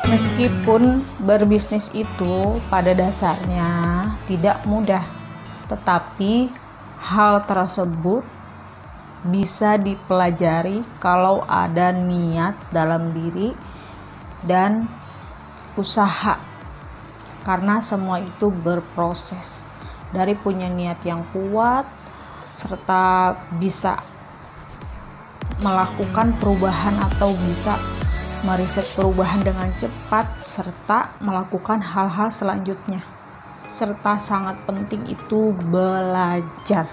Meskipun berbisnis itu pada dasarnya tidak mudah, tetapi hal tersebut bisa dipelajari kalau ada niat dalam diri dan usaha. Karena semua itu berproses. Dari punya niat yang kuat serta bisa melakukan perubahan atau bisa meriset perubahan dengan cepat serta melakukan hal-hal selanjutnya. Serta sangat penting itu belajar.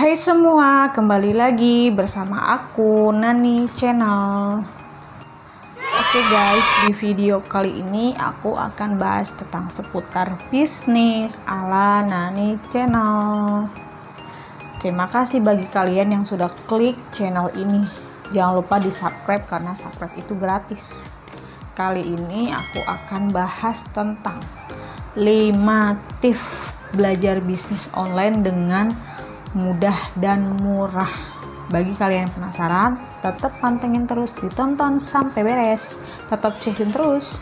Hai semua, kembali lagi bersama aku Nani Channel. Oke guys, di video kali ini aku akan bahas tentang seputar bisnis ala Nani Channel. Terima kasih bagi kalian yang sudah klik channel ini. Jangan lupa di subscribe karena subscribe itu gratis. Kali ini aku akan bahas tentang 5 tips belajar bisnis online dengan mudah dan murah. Bagi kalian yang penasaran, tetap pantengin terus, ditonton sampai beres. Tetap stay tune terus.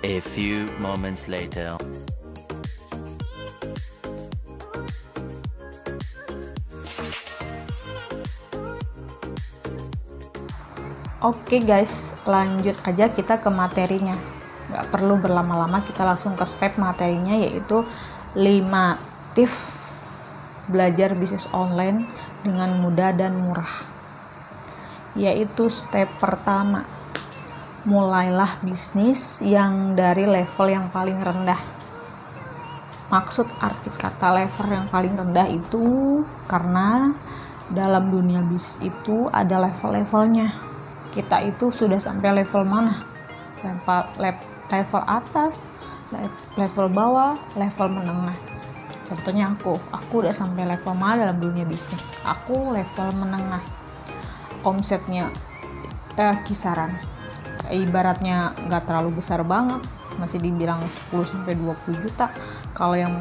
A few moments later. Oke guys, lanjut aja kita ke materinya. Gak perlu berlama-lama, kita langsung ke step materinya, yaitu 5 tips belajar bisnis online dengan mudah dan murah. Yaitu step pertama, mulailah bisnis yang dari level yang paling rendah. Maksud arti kata level yang paling rendah itu karena dalam dunia bisnis itu ada level-levelnya. Kita itu sudah sampai level mana? Level atas, level bawah, level menengah. Contohnya aku udah sampai level mana dalam dunia bisnis? Aku level menengah. Omsetnya kisaran, ibaratnya nggak terlalu besar banget, masih dibilang 10-20 juta. Kalau yang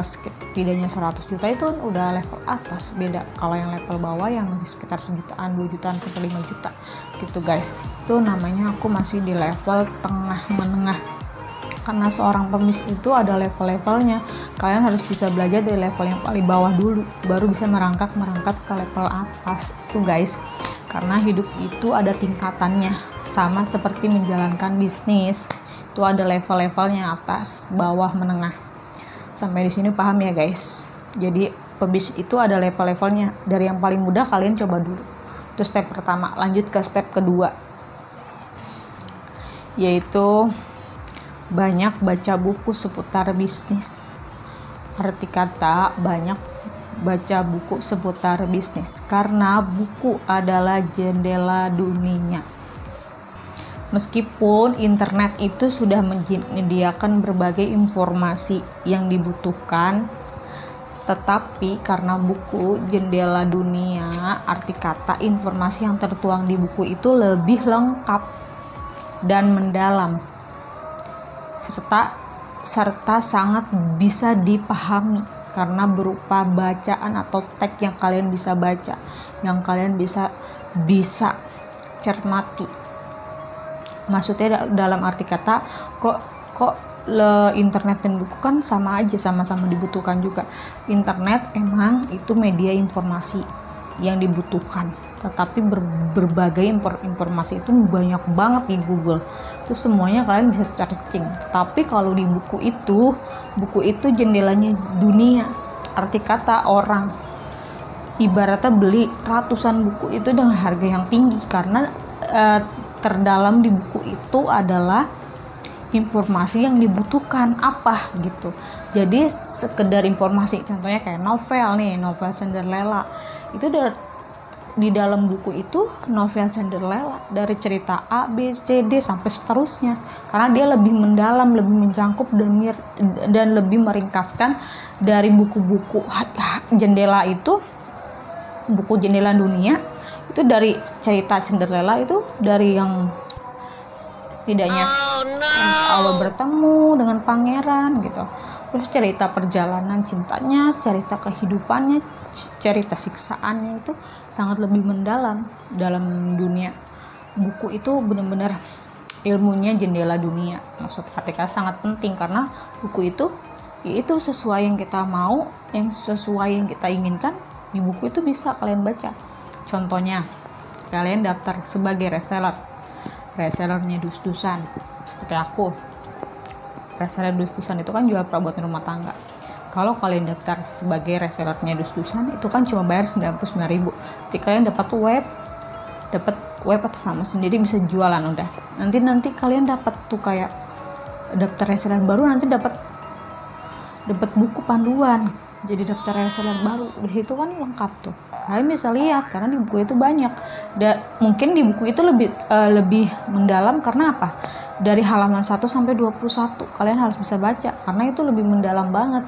setidaknya 100 juta itu udah level atas. Beda kalau yang level bawah yang masih sekitar 1 jutaan, 2 jutaan sampai 5 juta gitu guys. Itu namanya aku masih di level tengah menengah. Karena seorang pembisnis itu ada level-levelnya. Kalian harus bisa belajar dari level yang paling bawah dulu, baru bisa merangkak ke level atas itu guys. Karena hidup itu ada tingkatannya, sama seperti menjalankan bisnis. Itu ada level-levelnya, atas, bawah, menengah. Sampai di sini paham ya guys. Jadi pembisnis itu ada level-levelnya. Dari yang paling mudah kalian coba dulu. Itu step pertama. Lanjut ke step kedua, yaitu banyak baca buku seputar bisnis. Arti kata banyak baca buku seputar bisnis, karena buku adalah jendela dunia. Meskipun internet itu sudah menyediakan berbagai informasi yang dibutuhkan, tetapi karena buku jendela dunia, arti kata informasi yang tertuang di buku itu lebih lengkap dan mendalam, serta sangat bisa dipahami karena berupa bacaan atau teks yang kalian bisa baca, yang kalian bisa cermati. Maksudnya dalam arti kata, internet dan buku kan sama aja, sama-sama dibutuhkan juga. Internet emang itu media informasi yang dibutuhkan, tetapi berbagai informasi itu banyak banget di Google. Itu semuanya kalian bisa searching. Tapi kalau di buku itu jendelanya dunia. Arti kata orang ibaratnya beli ratusan buku itu dengan harga yang tinggi, karena terdalam di buku itu adalah informasi yang dibutuhkan apa gitu. Jadi sekedar informasi, contohnya kayak novel Cinderella, itu udah di dalam buku itu novel Cinderella dari cerita A, B, C, D sampai seterusnya, karena dia lebih mendalam, lebih mencakup dan lebih meringkaskan dari buku-buku jendela itu, buku jendela dunia itu. Dari cerita Cinderella itu dari yang setidaknya Prince awal bertemu dengan pangeran gitu, terus cerita perjalanan cintanya, cerita kehidupannya, cerita siksaannya itu sangat lebih mendalam dalam dunia buku itu. Benar-benar ilmunya jendela dunia, maksud artikel sangat penting, karena buku itu yaitu sesuai yang kita mau, yang sesuai yang kita inginkan di buku itu bisa kalian baca. Contohnya kalian daftar sebagai resellernya dus-dusan seperti aku. Reseller dus-dusan itu kan jual perabotan rumah tangga. Kalau kalian daftar sebagai resellernya dus-dusan itu kan cuma bayar 99.000. Jadi kalian dapat web atas nama sendiri, bisa jualan udah. Nanti kalian dapat tuh kayak daftar reseller baru, nanti dapat buku panduan. Jadi daftar reseller baru di situ kan lengkap tuh. Kalian bisa lihat karena di buku itu banyak. Mungkin di buku itu lebih mendalam karena apa? Dari halaman 1 sampai 21 kalian harus bisa baca karena itu lebih mendalam banget,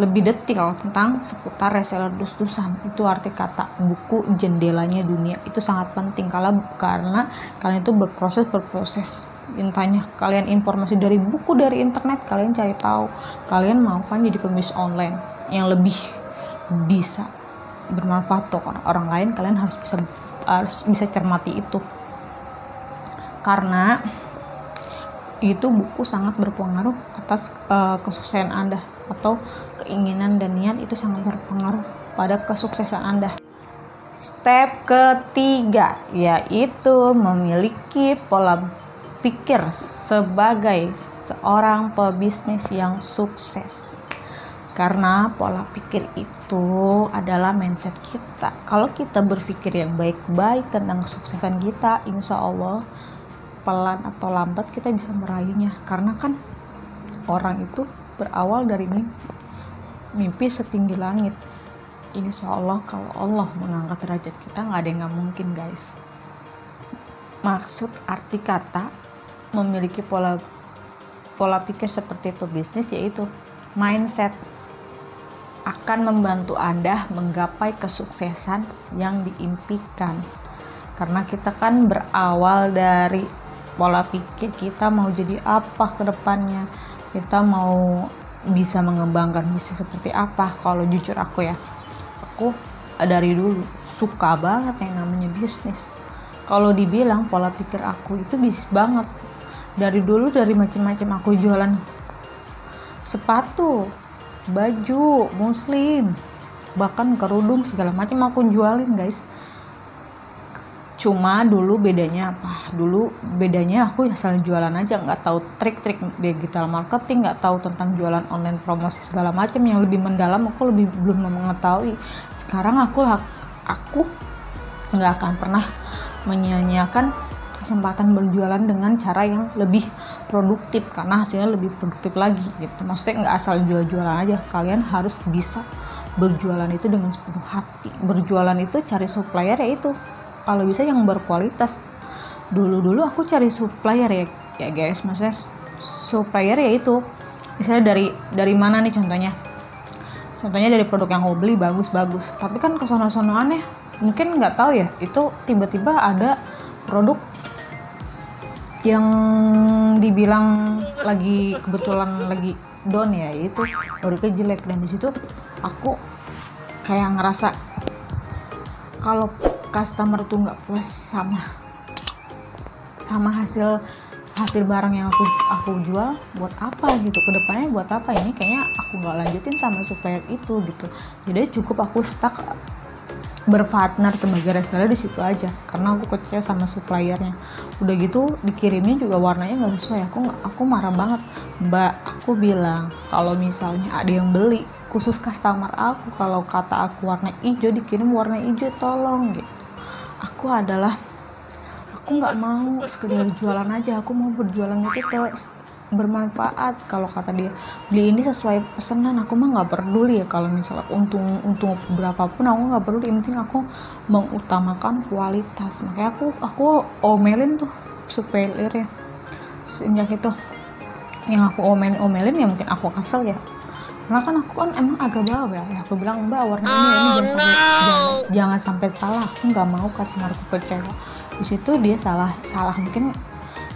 lebih detail tentang seputar reseller dus-dusan. Itu arti kata buku jendelanya dunia itu sangat penting karena kalian itu berproses. Intanya kalian informasi dari buku, dari internet, kalian cari tahu. Kalian mau kan jadi pebisnis online yang lebih bisa bermanfaat untuk orang lain, kalian harus bisa cermati itu. Karena itu buku sangat berpengaruh atas kesuksesan Anda, atau keinginan dan niat itu sangat berpengaruh pada kesuksesan Anda. Step ketiga yaitu memiliki pola pikir sebagai seorang pebisnis yang sukses. Karena pola pikir itu adalah mindset kita. Kalau kita berpikir yang baik-baik tentang kesuksesan kita, insya Allah pelan atau lambat kita bisa meraihnya. Karena kan orang itu berawal dari mimpi setinggi langit. Insya Allah kalau Allah mengangkat derajat kita, nggak ada yang nggak mungkin, guys. Maksud arti kata memiliki pola pikir seperti pebisnis yaitu mindset akan membantu Anda menggapai kesuksesan yang diimpikan. Karena kita kan berawal dari pola pikir kita mau jadi apa ke depannya, kita mau bisa mengembangkan bisnis seperti apa. Kalau jujur aku dari dulu suka banget yang namanya bisnis. Kalau dibilang pola pikir aku itu bisnis banget. Dari dulu dari macam-macam aku jualan sepatu, baju muslim, bahkan kerudung segala macam aku jualin, guys. Cuma dulu bedanya apa? Dulu bedanya aku asal jualan aja, nggak tahu trik-trik digital marketing, nggak tahu tentang jualan online, promosi segala macam yang lebih mendalam. Aku belum mengetahui. Sekarang aku nggak akan pernah menyia-nyiakan kesempatan berjualan dengan cara yang lebih produktif, karena hasilnya lebih produktif lagi gitu. Maksudnya nggak asal jual-jualan aja, kalian harus bisa berjualan itu dengan sepenuh hati. Berjualan itu cari supplier yaitu kalau bisa yang berkualitas. Dulu aku cari supplier ya guys, maksudnya supplier yaitu misalnya dari mana nih, contohnya dari produk yang aku beli bagus, tapi kan kesono-sono aneh, mungkin nggak tahu ya, itu tiba-tiba ada produk yang dibilang kebetulan lagi down ya, itu produknya jelek. Dan di situ aku kayak ngerasa kalau customer tuh nggak puas sama hasil barang yang aku jual, buat apa gitu, kedepannya buat apa, ini kayaknya aku nggak lanjutin sama supplier itu gitu. Jadi cukup aku stuck berpartner sebagai reseller di situ aja, karena aku kecewa sama suppliernya. Udah gitu dikirimnya juga warnanya nggak sesuai. Aku marah banget. Mbak, aku bilang kalau misalnya ada yang beli, khusus customer aku, kalau kata aku warna hijau dikirim warna hijau, tolong gitu. Aku nggak mau sekedar jualan aja, aku mau berjualan itu ke bermanfaat. Kalau kata dia beli ini sesuai pesanan, aku mah nggak peduli ya kalau misalnya untung berapapun aku nggak peduli, yang penting aku mengutamakan kualitas. Makanya aku omelin tuh supplier ya. Sejak itu yang aku omelin ya, mungkin aku kesel ya, karena kan aku kan emang agak bawel ya. Aku bilang, Mbak, warna ini jangan sampai salah, aku nggak mau customerku kecewa. Di situ dia salah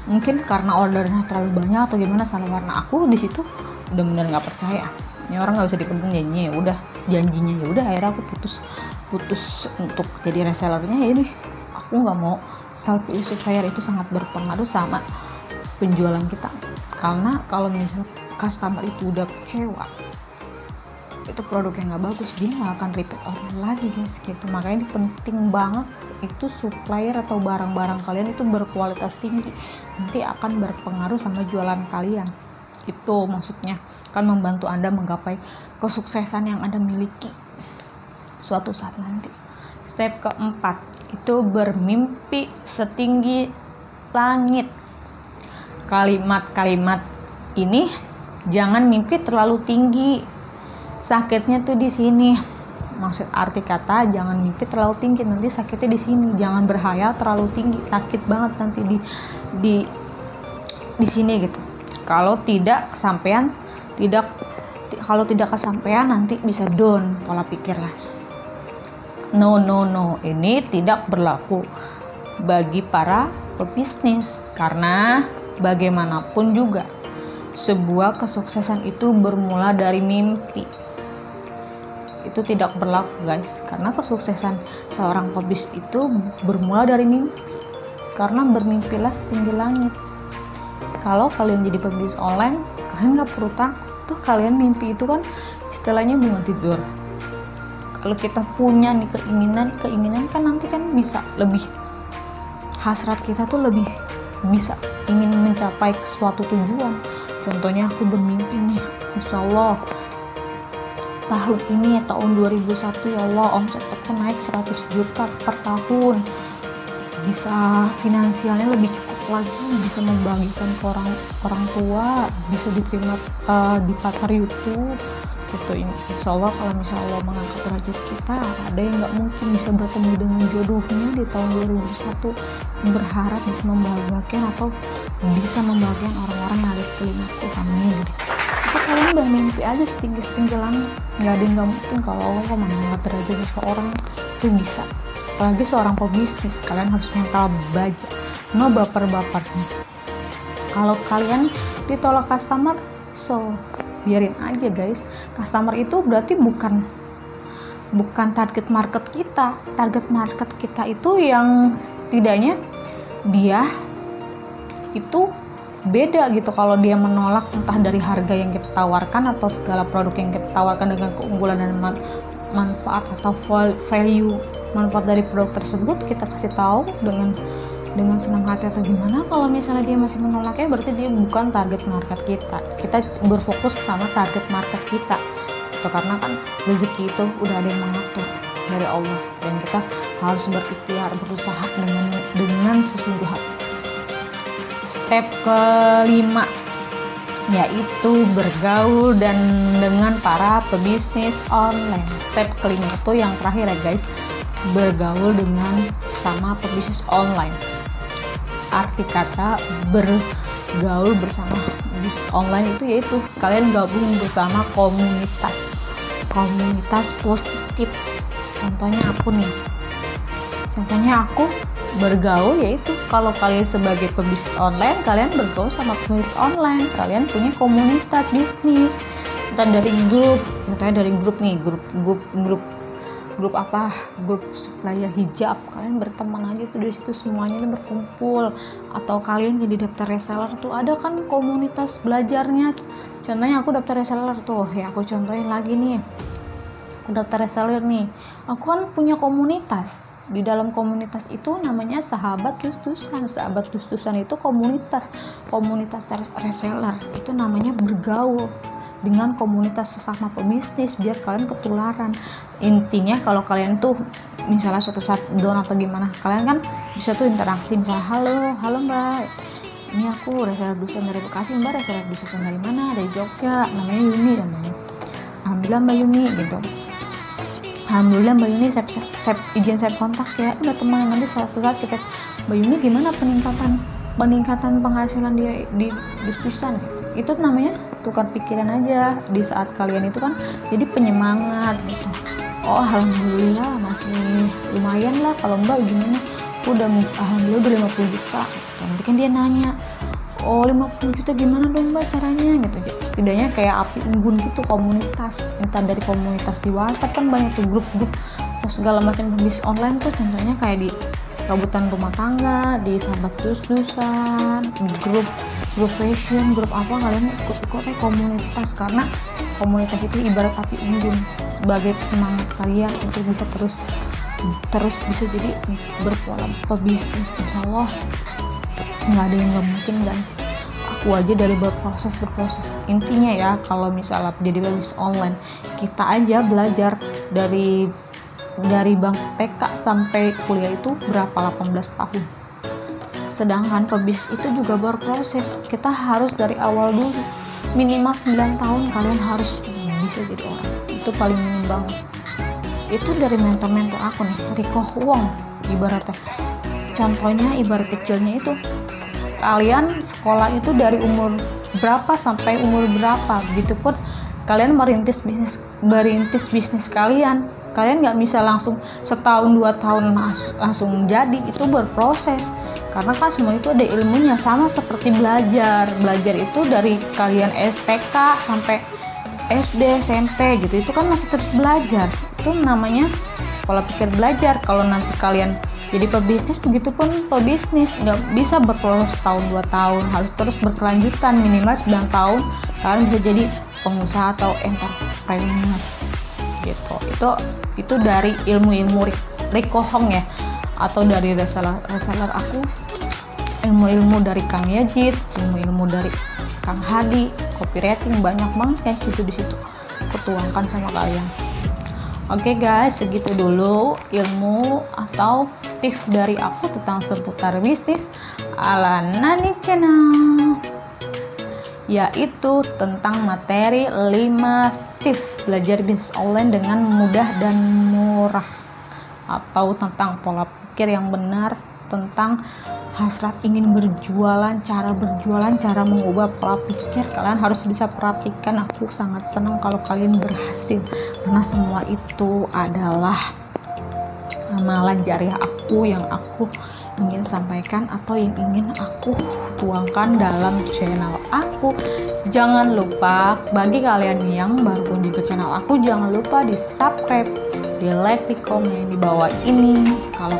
mungkin karena ordernya terlalu banyak atau gimana, salah warna. Aku di situ udah bener nggak percaya, ini orang nggak bisa dipegang janjinya. Ya udah akhirnya aku putus untuk jadi resellernya. Ya ini aku nggak mau self pilih supplier, itu sangat berpengaruh sama penjualan kita. Karena kalau misalnya customer itu udah kecewa, itu produk yang nggak bagus, dia nggak akan repeat order lagi guys gitu. Makanya ini penting banget itu supplier atau barang-barang kalian itu berkualitas tinggi, nanti akan berpengaruh sama jualan kalian. Itu maksudnya akan membantu Anda menggapai kesuksesan yang Anda miliki suatu saat nanti. Step keempat itu bermimpi setinggi langit. Kalimat-kalimat ini jangan mimpi terlalu tinggi. Sakitnya tuh di sini. Maksud arti kata jangan mimpi terlalu tinggi, nanti sakitnya di sini. Jangan berhayal terlalu tinggi, sakit banget nanti di sini gitu. Kalau tidak kesampaian nanti bisa down pola pikir lah. No, ini tidak berlaku bagi para pebisnis, karena bagaimanapun juga sebuah kesuksesan itu bermula dari mimpi. Itu tidak berlaku guys, karena kesuksesan seorang pebisnis itu bermula dari mimpi. Karena bermimpilah setinggi langit. Kalau kalian jadi pebisnis online, kalian nggak perlu takut tuh. Kalian mimpi itu kan istilahnya bunga tidur. Kalau kita punya nih keinginan kan nanti kan bisa lebih, hasrat kita tuh lebih bisa ingin mencapai suatu tujuan. Contohnya aku bermimpi nih, insya Allah tahun ini, tahun 2001 ya Allah omset aku naik 100 juta per tahun, bisa finansialnya lebih cukup lagi, bisa membagikan ke orang tua, bisa diterima di partner YouTube gitu. Insya Allah kalau misalnya Allah mengangkat derajat kita, ada yang nggak mungkin bisa bertemu dengan jodohnya di tahun 2001. Berharap bisa membahagiakan atau bisa membahagiakan orang-orang yang ada sekeliling aku. Amin. Itu kalian bermimpi aja setinggi langit, nggak ada yang nggak mungkin. Kalau Allah mengangkat derajat seseorang itu bisa. Apalagi seorang pebisnis, kalian harus mental baja, no baper-bapernya. Kalau kalian ditolak customer, so biarin aja guys. Customer itu berarti bukan target market kita. Target market kita itu yang setidaknya dia itu beda gitu. Kalau dia menolak entah dari harga yang kita tawarkan atau segala produk yang kita tawarkan dengan keunggulan dan manfaat atau value manfaat dari produk tersebut, kita kasih tahu dengan senang hati atau gimana. Kalau misalnya dia masih menolaknya, berarti dia bukan target market kita berfokus sama target market kita itu, karena kan rezeki itu udah ada yang mengatur dari Allah, dan kita harus berikhtiar, berusaha dengan sesungguh hati. Step kelima yaitu bergaul dengan para pebisnis online. Step kelima itu yang terakhir ya guys, bergaul dengan sama pebisnis online. Arti kata bergaul bersama bisnis online itu yaitu kalian gabung bersama komunitas positif. Contohnya aku bergaul yaitu kalau kalian sebagai pebisnis online, kalian bergaul sama pebisnis online, kalian punya komunitas bisnis, entah dari grup, contohnya dari grup supplier hijab, kalian berteman aja tuh di situ, semuanya tuh berkumpul. Atau kalian jadi daftar reseller tuh, ada kan komunitas belajarnya. Contohnya aku daftar reseller tuh, ya aku contohin lagi nih, aku daftar reseller nih, aku kan punya komunitas. Di dalam komunitas itu namanya sahabat dus-dusan itu komunitas reseller, itu namanya bergaul dengan komunitas sesama pebisnis biar kalian ketularan. Intinya kalau kalian tuh misalnya suatu saat down atau gimana, kalian kan bisa tuh interaksi, misalnya halo mbak, ini aku reseller dosen dari Bekasi, Mbak reseller dosen dari mana? Dari Jogja, namanya Yuni namanya. Alhamdulillah Mbak Yuni gitu. Alhamdulillah Mbak Yuni saya izin saya kontak ya, udah teman, nanti suatu saat kita Mbak Yuni gimana peningkatan penghasilan dia di dus-dusan gitu. Itu namanya tukar pikiran aja di saat kalian itu kan jadi penyemangat gitu. Oh alhamdulillah masih lumayan lah, kalau Mbak gimana? Udah alhamdulillah udah 50 juta gitu. Nanti kan dia nanya, oh 50 juta gimana dong Mbak caranya gitu. Setidaknya kayak api unggun gitu, komunitas, entah dari komunitas di WhatsApp kan banyak tuh grup-grup atau segala macam bisnis online tuh, contohnya kayak di rebutan rumah tangga, di sahabat dus-dusan, di grup fashion, grup apa, kalian ikut komunitas, karena komunitas itu ibarat api unggun sebagai semangat kalian untuk bisa terus bisa jadi berpola pebisnis. Insya Allah nggak ada yang nggak mungkin guys. Aku aja dari berproses intinya ya, kalau misalnya jadi pebisnis online, kita aja belajar dari bangku TK sampai kuliah itu berapa, 18 tahun. Sedangkan pebisnis itu juga berproses, kita harus dari awal dulu, minimal 9 tahun kalian harus bisa jadi orang, itu paling minim banget. Itu dari mentor-mentor aku nih, Rico Huang ibaratnya. Contohnya ibarat kecilnya itu, kalian sekolah itu dari umur berapa sampai umur berapa, begitupun kalian merintis bisnis kalian nggak bisa langsung setahun 2 tahun langsung jadi, itu berproses, karena kan semua itu ada ilmunya. Sama seperti belajar itu dari kalian STK sampai SD, SMP gitu, itu kan masih terus belajar, itu namanya pola pikir belajar. Kalau nanti kalian jadi pebisnis, begitupun pebisnis nggak bisa berproses tahun 2 tahun, harus terus berkelanjutan, minimal 9 tahun kalian bisa jadi pengusaha atau entrepreneur gitu. Itu dari ilmu Rico Hong ya, atau dari reseller aku, ilmu dari Kang Yajid, ilmu dari Kang Hadi, copywriting, banyak banget ya di situ ketuangkan sama kalian. Oke guys, segitu dulu ilmu atau tips dari aku tentang seputar bisnis ala Nani Channel, yaitu tentang materi 5 tips belajar bisnis online dengan mudah dan murah, atau tentang pola pikir yang benar, tentang hasrat ingin berjualan, cara mengubah pola pikir. Kalian harus bisa perhatikan. Aku sangat senang kalau kalian berhasil, karena semua itu adalah amalan jariah aku yang aku ingin sampaikan atau yang ingin aku tuangkan dalam channel aku. Jangan lupa, bagi kalian yang baru kunjung ke channel aku, jangan lupa di subscribe, di like, di komen di bawah ini. Kalau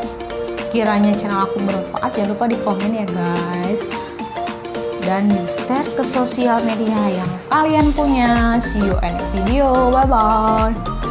kiranya channel aku bermanfaat, jangan lupa di komen ya guys, dan di share ke sosial media yang kalian punya. See you in video, bye bye.